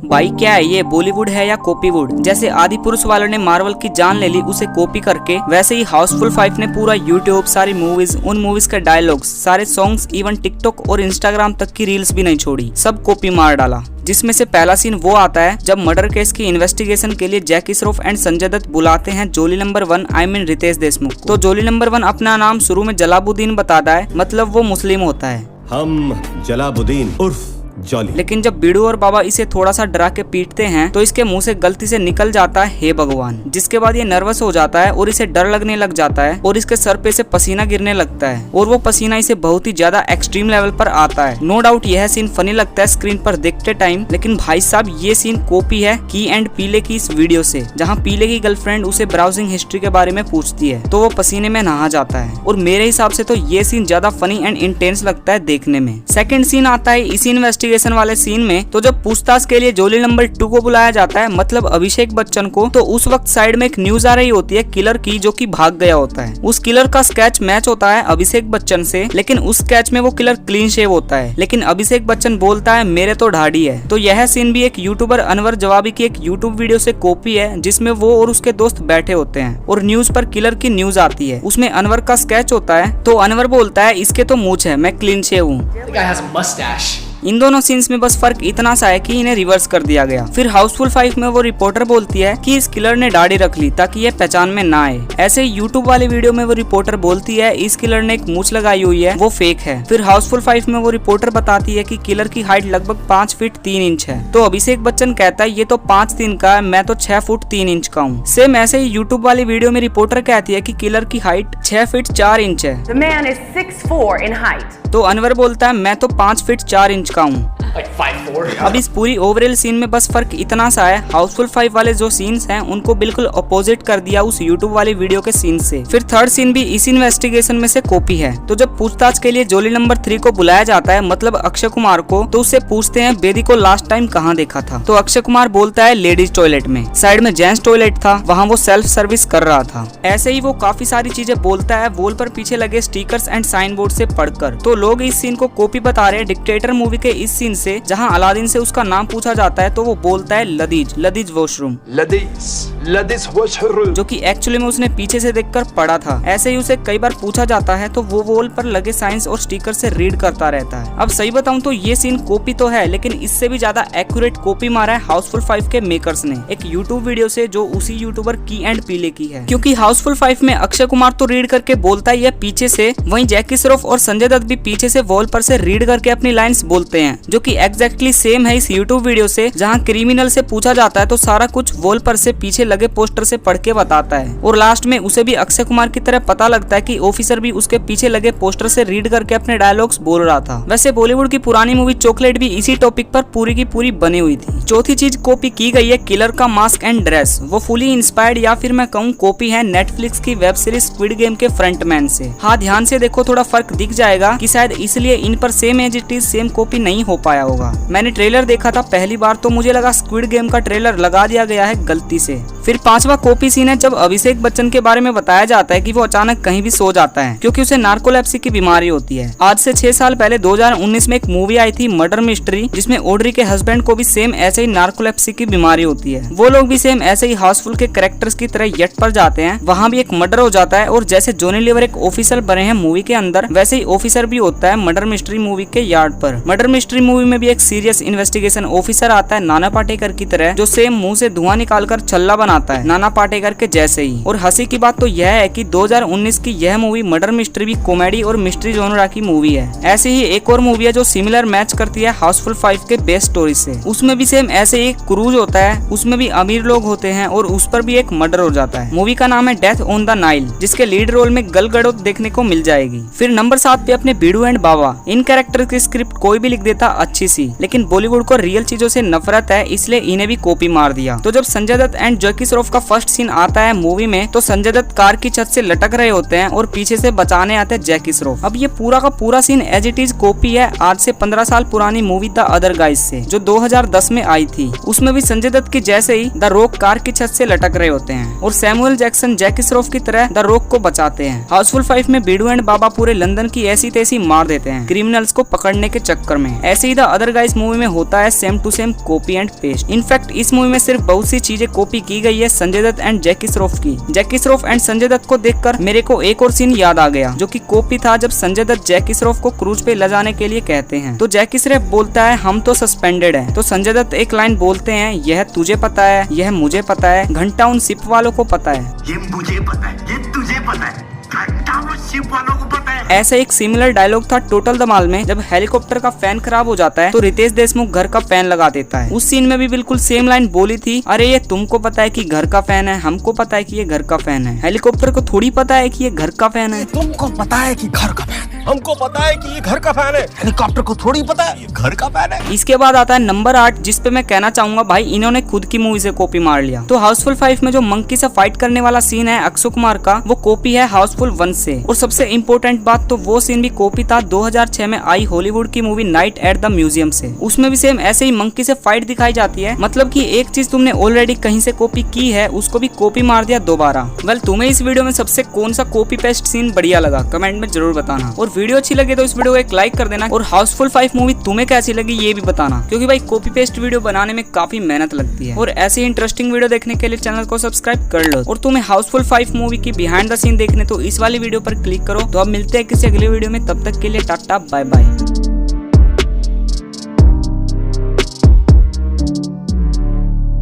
भाई क्या है ये, बॉलीवुड है या कॉपीवुड। जैसे आदि पुरुष वालों ने मार्वल की जान ले ली उसे कॉपी करके, वैसे ही हाउसफुल 5 ने पूरा यूट्यूब, सारी मूवीज, उन मूवीज के डायलॉग्स, सारे सॉन्ग्स, इवन टिकटॉक और इंस्टाग्राम तक की रील्स भी नहीं छोड़ी, सब कॉपी मार डाला। जिसमें से पहला सीन वो आता है जब मर्डर केस की इन्वेस्टिगेशन के लिए जैकी श्रॉफ एंड संजय दत्त बुलाते हैं Jolly number 1 I mean Riteish Deshmukh. तो जोली नंबर 1 अपना नाम शुरू में जलाबुद्दीन बताता है, मतलब वो मुस्लिम होता है। हम जलाबुद्दीन उर्फ जॉली। लेकिन जब बीड़ू और बाबा इसे थोड़ा सा डरा के पीटते हैं तो इसके मुंह से गलती से निकल जाता है हे भगवान, जिसके बाद ये नर्वस हो जाता है और इसे डर लगने लग जाता है और इसके सर पे से पसीना गिरने लगता है और वो पसीना इसे बहुत ही ज्यादा एक्सट्रीम लेवल पर आता है। नो डाउट यह सीन फनी लगता है स्क्रीन पर देखते टाइम, लेकिन भाई साहब ये सीन कॉपी है की एंड पीले की इस वीडियो से, जहाँ पीले की गर्लफ्रेंड उसे ब्राउजिंग हिस्ट्री के बारे में पूछती है तो वो पसीने में नहा जाता है। और मेरे हिसाब से तो ये सीन ज्यादा फनी एंड इंटेंस लगता है देखने में। सेकंड सीन आता है इसी इन्वेस्टिगेशन वाले सीन में। तो जब पूछताछ के लिए जोली नंबर 2 को बुलाया जाता है, मतलब अभिषेक बच्चन को, तो उस वक्त साइड में एक न्यूज आ रही होती है किलर की, जो कि भाग गया होता है। उस किलर का स्केच मैच होता है अभिषेक बच्चन से, लेकिन उस स्केच में वो किलर क्लीन शेव होता है, लेकिन अभिषेक बच्चन बोलता है मेरे तो ढाडी है। तो यह सीन भी एक यूट्यूबर अनवर जवाबी की एक यूट्यूब वीडियो से कॉपी है, जिसमें वो और उसके दोस्त बैठे होते हैं और न्यूज पर किलर की न्यूज आती है। उसमें अनवर का स्केच होता है, तो अनवर बोलता है इसके तो मूंछ है, मैं क्लीन शेव हूँ। इन दोनों सीन्स में बस फर्क इतना सा है कि इन्हें रिवर्स कर दिया गया। फिर हाउसफुल 5 में वो रिपोर्टर बोलती है कि इस किलर ने दाढ़ी रख ली ताकि ये पहचान में ना आए। ऐसे यूट्यूब वाले वीडियो में वो रिपोर्टर बोलती है इस किलर ने एक मूंछ लगाई हुई है, वो फेक है। फिर हाउसफुल 5 में वो रिपोर्टर बताती है कि किलर की हाइट लगभग 5 फीट 3 इंच है। तो अभिषेक बच्चन कहता है ये तो 5'3" का है, मैं तो 6 फुट 3 इंच का हूँ। सेम ऐसे ही यूट्यूब वाली वीडियो में रिपोर्टर कहती है कि किलर की हाइट 6 फीट 4 इंच है। The man is 6'4" in height. तो अनवर बोलता है मैं तो 5 फीट 4 इंच का हूँ। अब इस पूरी ओवरऑल सीन में बस फर्क इतना सा है, हाउसफुल 5 वाले जो सीन्स हैं उनको बिल्कुल अपोजिट कर दिया उस यूट्यूब वाले वीडियो के सीन से। फिर थर्ड सीन भी इसी इन्वेस्टिगेशन में से कॉपी है। तो जब पूछताछ के लिए जोली नंबर 3 को बुलाया जाता है, मतलब अक्षय कुमार को, तो उससे पूछते हैं बेदी को लास्ट टाइम कहाँ देखा था। तो अक्षय कुमार बोलता है लेडीज टॉयलेट में, साइड में जेंट्स टॉयलेट था, वहाँ वो सेल्फ सर्विस कर रहा था। ऐसे ही वो काफी सारी चीजें बोलता है वॉल पर पीछे लगे स्टिकर्स एंड साइन बोर्ड से पढ़कर। तो लोग इस सीन को कॉपी बता रहे हैं डिक्टेटर मूवी के इस सीन से, जहाँ अलादीन से उसका नाम पूछा जाता है तो वो बोलता है लदीज वॉशरूम, लदीज वॉशरूम, जो कि एक्चुअली में उसने पीछे से देखकर पढ़ा था। ऐसे ही उसे कई बार पूछा जाता है तो वो वॉल पर लगे साइंस और स्टिकर से रीड करता रहता है। अब सही बताऊं तो ये सीन कॉपी तो है, लेकिन इससे भी ज्यादा एक्यूरेट कॉपी मारा है हाउसफुल 5 के मेकर्स ने एक यूट्यूब वीडियो से, जो उसी यूट्यूबर की एंड पीले की है। क्योंकि हाउसफुल 5 में अक्षय कुमार तो रीड करके बोलता है ये पीछे से, वहीं जैकी श्रॉफ और संजय दत्त भी पीछे से वॉल पर से रीड करके अपनी लाइंस बोलते हैं, जो कि एग्जैक्टली सेम है इस यूट्यूब वीडियो से, जहां क्रिमिनल से पूछा जाता है तो सारा कुछ वॉल पर से पीछे लगे पोस्टर से पढ़ के बताता है, और लास्ट में उसे भी अक्षय कुमार की तरह पता लगता है कि ऑफिसर भी उसके पीछे लगे पोस्टर से रीड करके अपने डायलॉग्स बोल रहा था। वैसे बॉलीवुड की पुरानी मूवी चॉकलेट भी इसी टॉपिक पर पूरी की पूरी बनी हुई थी। चौथी चीज कॉपी की गई है किलर का मास्क एंड ड्रेस। वो फुली इंस्पायर्ड या फिर मैं कहूँ कॉपी है नेटफ्लिक्स की वेब सीरीज स्क्विड गेम के फ्रंटमैन से। हाँ, ध्यान से देखो थोड़ा फर्क दिख जाएगा कि शायद इसलिए इन पर same as it is same copy नहीं हो पाया होगा। मैंने ट्रेलर देखा था पहली बार तो मुझे लगा स्क्विड गेम का ट्रेलर लगा दिया गया है गलती से। फिर पांचवा कॉपी सीन है जब अभिषेक बच्चन के बारे में बताया जाता है कि वो अचानक कहीं भी सो जाता है क्योंकि उसे नार्कोलेप्सी की बीमारी होती है। आज से 6 साल पहले 2019 में एक मूवी आई थी मर्डर मिस्ट्री, जिसमें ऑड्री के हस्बैंड को भी सेम ऐसे ही नार्कोलेप्सी की बीमारी होती है। वो लोग भी सेम ऐसे ही हाउसफुल के कैरेक्टर्स की तरह यट पर जाते हैं, वहाँ भी एक मर्डर हो जाता है, और जैसे जॉनी लीवर एक ऑफिसर बने हैं मूवी के अंदर, वैसे ही ऑफिसर भी होता है मर्डर मिस्ट्री मूवी के यार्ड पर। मर्डर मिस्ट्री मूवी में भी एक सीरियस इन्वेस्टिगेशन ऑफिसर आता है नाना पाटेकर की तरह, जो सेम मुंह से धुआं निकालकर छल्ला बनाता है नाना पाटेकर के जैसे ही। और हंसी की बात तो यह है कि 2019 की यह मूवी मर्डर मिस्ट्री भी कॉमेडी और मिस्ट्री जोनरा की मूवी है। ऐसे ही एक और मूवी है जो सिमिलर मैच करती है हाउसफुल 5 के बेस्ट स्टोरी से। उसमें भी सेम ऐसे एक क्रूज होता है, उसमें भी अमीर लोग होते हैं और उस पर भी एक मर्डर हो जाता है। मूवी का नाम है डेथ ऑन द नाइल, जिसके लीड रोल में गल गडोत देखने को मिल जाएगी। फिर नंबर 7 पे अपने बीड़ू एंड बाबा। इन कैरेक्टर की स्क्रिप्ट कोई भी लिख देता अच्छी सी, लेकिन बॉलीवुड को रियल चीजों से नफरत है, इसलिए इन्हें भी कॉपी मार दिया। तो जब संजय दत्त एंड जैकी श्रॉफ का फर्स्ट सीन आता है मूवी में, तो संजय दत्त कार की छत से लटक रहे होते हैं और पीछे से बचाने आते हैं जैकी श्रॉफ। अब ये पूरा का पूरा scene as it is copy है आज से 15 साल पुरानी मूवी द अदर गाइज से, जो 2010 में आई थी, उसमें भी संजय दत्त की जैसे ही द रॉक कार की छत से लटक रहे होते हैं और सैमुअल जैक्सन जैकी श्रॉफ की तरह द रॉक को बचाते हैं। हाउसफुल 5 में बीडू एंड बाबा पूरे लंदन की ऐसी तैसी मार देते हैं क्रिमिनल्स को पकड़ने के चक्कर में। ऐसे ही द अदर गाइज मूवी में होता है same to same copy and paste. In fact इस मूवी में सिर्फ बहुत सी चीजें कॉपी की गई है संजय दत्त एंड जैकी श्रॉफ की। जैकी श्रॉफ एंड संजय दत्त को देखकर मेरे को एक और सीन याद आ गया जो कि कॉपी था, जब संजय दत्त जैकी श्रॉफ को क्रूज पे ले जाने के लिए कहते हैं तो जैकी श्रॉफ बोलता है हम तो सस्पेंडेड है, तो संजय दत्त एक लाइन बोलते हैं यह तुझे पता है, यह मुझे पता है, घंटा उन शिप वालों को पता है। ये मुझे पता है, ये तुझे पता है, घंटा वो शिप वालों को पता है। ऐसा एक सिमिलर डायलॉग था टोटल धमाल में, जब हेलीकॉप्टर का फैन खराब हो जाता है तो रितेश देशमुख घर का फैन लगा देता है। उस सीन में भी बिल्कुल सेम लाइन बोली थी, अरे ये तुमको पता है कि घर का फैन है, हमको पता है कि ये घर का फैन है, हेलीकॉप्टर को थोड़ी पता है कि ये घर का फैन है। तुमको पता है कि घर का फैन है, हमको पता है कि ये घर का फैन है, हेलीकॉप्टर को थोड़ी पता है ये घर का फैन है। इसके बाद आता है नंबर 8, जिसपे मैं कहना चाहूंगा भाई इन्होंने खुद की मूवी से कॉपी मार लिया। तो हाउसफुल 5 में जो मंकी से फाइट करने वाला सीन है अक्षय कुमार का, वो कॉपी है हाउसफुल 1 से। और सबसे इम्पोर्टेंट बात तो वो सीन भी कॉपी था 2006 में आई हॉलीवुड की movie night at the museum से। उसमें भी सेम ऐसे ही मंकी से फाइट दिखाई जाती है, मतलब कि एक चीज तुमने ऑलरेडी कहीं से कॉपी की है उसको भी कॉपी मार दिया दोबारा। वेल तुम्हें इस वीडियो में सबसे कौन सा कॉपी पेस्ट सीन बढ़िया लगा कमेंट में जरूर बताना, और वीडियो अच्छी लगे तो इस वीडियो को एक लाइक कर देना, और हाउसफुल 5 मूवी तुम्हें कैसी लगी ये भी बताना, क्योंकि भाई कॉपी पेस्ट वीडियो बनाने में काफी मेहनत लगती है। और ऐसी इंटरेस्टिंग वीडियो देखने के लिए चैनल को सब्सक्राइब कर लो, और तुम्हें हाउसफुल 5 मूवी की बिहाइंड द सीन देखने तो इस वाली वीडियो पर क्लिक करो। तो अब मिलते हैं किसी अगले वीडियो में, तब तक के लिए टाटा बाय बाय।